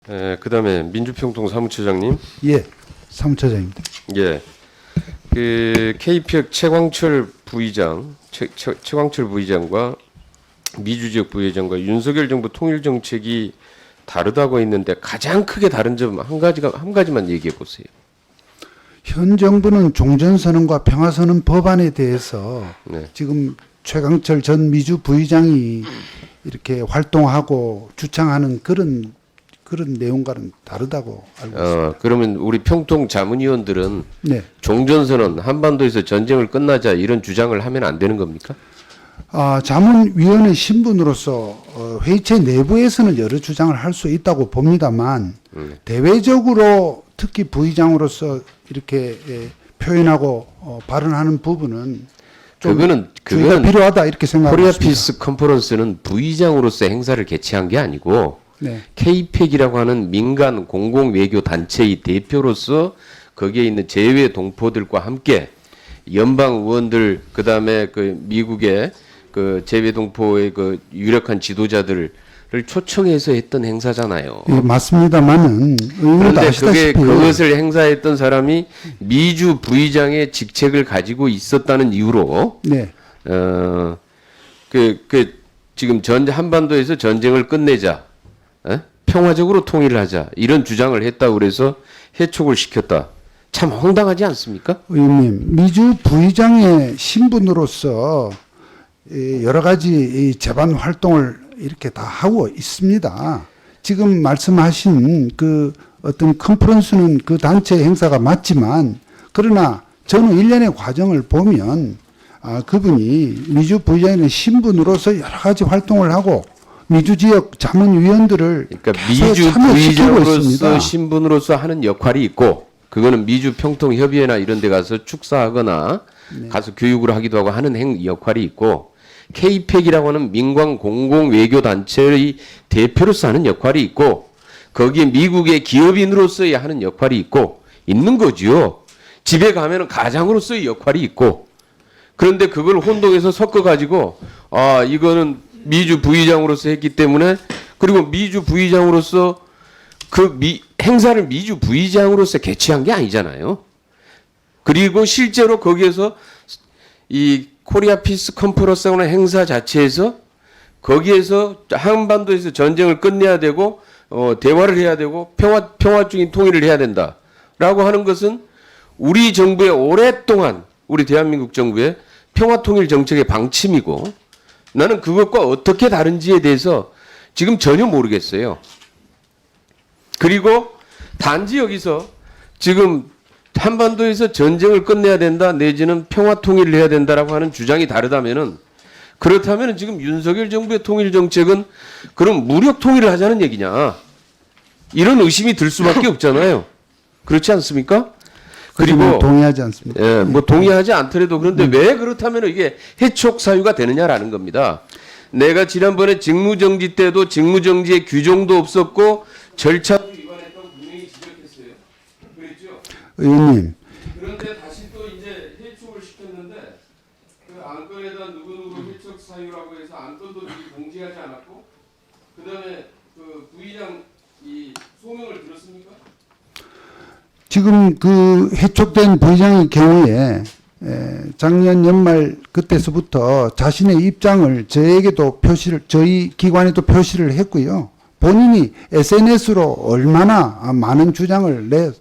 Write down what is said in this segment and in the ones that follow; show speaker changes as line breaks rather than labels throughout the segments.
그다음에 민주평통 사무처장님.
예, 사무처장입니다.
예. 그 KPX 최광철 부의장, 최광철 부의장과 미주지역 부회장과 윤석열 정부 통일 정책이 다르다고 했는데 가장 크게 다른 점 한 가지만 얘기해 보세요.
현 정부는 종전선언과 평화선언 법안에 대해서
네.
지금 최강철 전 미주 부의장이 이렇게 활동하고 주창하는 그런 내용과는 다르다고 알고 있습니다.
그러면 우리 평통 자문위원들은
네.
종전선언, 한반도에서 전쟁을 끝나자 이런 주장을 하면 안 되는 겁니까?
자문위원회 신분으로서 회의체 내부에서는 여러 주장을 할 수 있다고 봅니다만 대외적으로 특히 부의장으로서 이렇게 표현하고 발언하는 부분은 좀
그거는
주의가 필요하다 이렇게 생각합니다.
코리아 피스 컨퍼런스는 부의장으로서 행사를 개최한 게 아니고
네.
KPEC이라고 하는 민간 공공 외교 단체의 대표로서 거기에 있는 제외 동포들과 함께 연방 의원들 그다음에 그 미국의 그 제외 동포의 그 유력한 지도자들을 초청해서 했던 행사잖아요.
예, 맞습니다만은 의원도
그런데
아시다시피
그것을 행사했던 사람이 미주 부의장의 직책을 가지고 있었다는 이유로
네.
지금 한반도에서 전쟁을 끝내자, 평화적으로 통일을 하자 이런 주장을 했다고 그래서 해촉을 시켰다. 참 황당하지 않습니까?
의원님, 미주 부의장의 신분으로서 여러 가지 재반 활동을 이렇게 다 하고 있습니다. 지금 말씀하신 그 어떤 컨퍼런스는 그 단체 행사가 맞지만 그러나 저는 일련의 과정을 보면 그분이 미주 부의장의 신분으로서 여러 가지 활동을 하고 미주 지역 자문위원들을
그러니까
계속
미주
참여시키고
부의장으로서
있습니다.
신분으로서 하는 역할이 있고 그거는 미주 평통협의회나 이런 데 가서 축사하거나 가서 교육을 하기도 하고 하는 역할이 있고 KPEC이라고 하는 민간 공공 외교 단체의 대표로서 하는 역할이 있고 거기에 미국의 기업인으로서의 하는 역할이 있고 있는 거지요. 집에 가면은 가장으로서의 역할이 있고 그런데 그걸 혼동해서 섞어 가지고 이거는 미주 부의장으로서 했기 때문에 그리고 미주 부의장으로서 행사를 미주 부의장으로서 개최한 게 아니잖아요. 그리고 실제로 거기에서 이 코리아 피스 컨퍼런스라는 행사 자체에서 거기에서 한반도에서 전쟁을 끝내야 되고 대화를 해야 되고 평화적인 통일을 해야 된다라고 하는 것은 우리 정부의 오랫동안 우리 대한민국 정부의 평화 통일 정책의 방침이고 나는 그것과 어떻게 다른지에 대해서 지금 전혀 모르겠어요. 그리고 단지 여기서 지금 한반도에서 전쟁을 끝내야 된다 내지는 평화 통일을 해야 된다라고 하는 주장이 다르다면은 그렇다면은 지금 윤석열 정부의 통일 정책은 그럼 무력 통일을 하자는 얘기냐 이런 의심이 들 수밖에 없잖아요. 그렇지 않습니까? 그리고
동의하지 않습니다.
예, 뭐 동의하지 않더라도 그런데 왜 그렇다면 이게 해촉 사유가 되느냐라는 겁니다. 내가 지난번에 직무정지 때도 직무정지의 규정도 없었고 절차도 위반했다고 분명히 지적했어요. 그랬죠?
의원님,
그런데 다시 또 이제 해촉을 시켰는데 그 안건에다 누구누구 해촉 사유라고 해서 안건도 미리 공지하지 않았고 그다음에 그 부의장 이 소명을 들었습니까?
지금 그 해촉된 부의장의 경우에 작년 연말 그때서부터 자신의 입장을 저에게도 저희 기관에도 표시를 했고요. 본인이 SNS로 얼마나 많은 주장을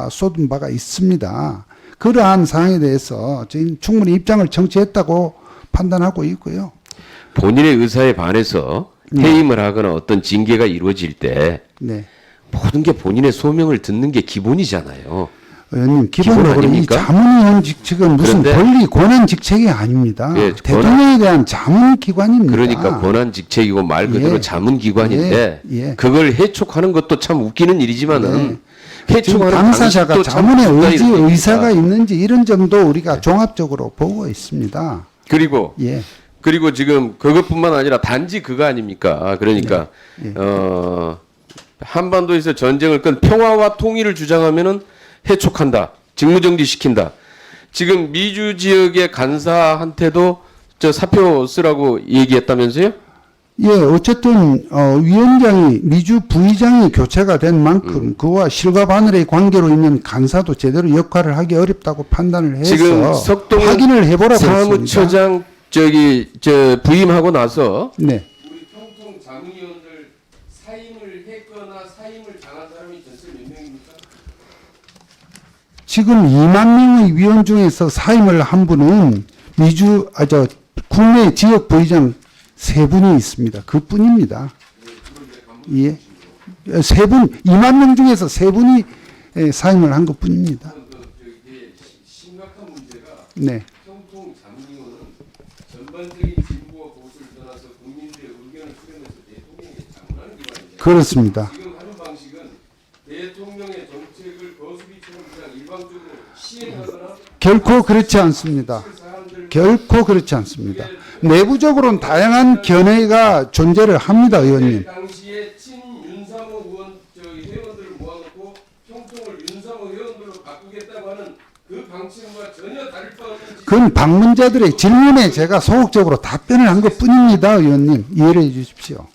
쏟은 바가 있습니다. 그러한 사항에 대해서 저희는 충분히 입장을 정치했다고 판단하고 있고요.
본인의 의사에 반해서 해임을 하거나 어떤 징계가 이루어질 때
네.
모든 게 본인의 소명을 듣는 게 기본이잖아요.
의원님,
기본
기본적으로 이
아닙니까?
자문위원 직책은 무슨
그런데-
권리 권한 직책이 아닙니다.
예,
대통령에 대한 자문기관입니다.
그러니까 권한 직책이고 말 그대로
예.
자문기관인데
예.
그걸 해촉하는 것도 참 웃기는 일이지만은
지금
해촉하는
당사자가
방식도 참
자문의
웃기다
의지,
이런 얘기입니다.
의사가 있는지 이런 점도 우리가 종합적으로 보고 있습니다.
그리고
예.
그리고 지금 그것뿐만 아니라 단지 그거 아닙니까? 그러니까
예.
한반도에서 전쟁을 평화와 통일을 주장하면은 해촉한다, 직무정지 시킨다. 지금 미주 지역의 간사한테도 저 사표 쓰라고 얘기했다면서요?
예, 어쨌든 위원장이 미주 부의장이 교체가 된 만큼 그와 실과 바늘의 관계로 있는 간사도 제대로 역할을 하기 어렵다고 판단을 해서
지금 석동현
확인을 해보라고 했습니다.
사무처장 부임하고 나서
네.
우리 평통 자문위원들 사임을 했거나 사임을 당한 사람이 전체 몇 명입니까?
지금 2만 명의 위원 중에서 사임을 한 분은 국내 지역 부의장 3분이 있습니다. 그뿐입니다. 예. 3분, 2만 명 중에서 3분이 사임을 한 것뿐입니다.
심각한 문제가
네.
평통 자문위원은 전반적인 진보와 보수를 떠나서 국민들의 의견을 수렴해서 대통령에게 자문하는 기관입니다.
그렇습니다.
지금 하는 방식은 대통령의 정책을 거수기처럼 그냥 일방적으로 시행하거나
결코 그렇지 않습니다.
사람들
결코 그렇지 않습니다. 내부적으로는 다양한 견해가 존재를 합니다, 의원님.
당시에 친윤상호 의원 회원들을 모아놓고 평통을 윤상호 회원들로 바꾸겠다고 하는 그 방침과 전혀 다를 바 없는
그건 방문자들의 질문에 제가 소극적으로 답변을 한 것뿐입니다, 의원님. 이해를 해 주십시오.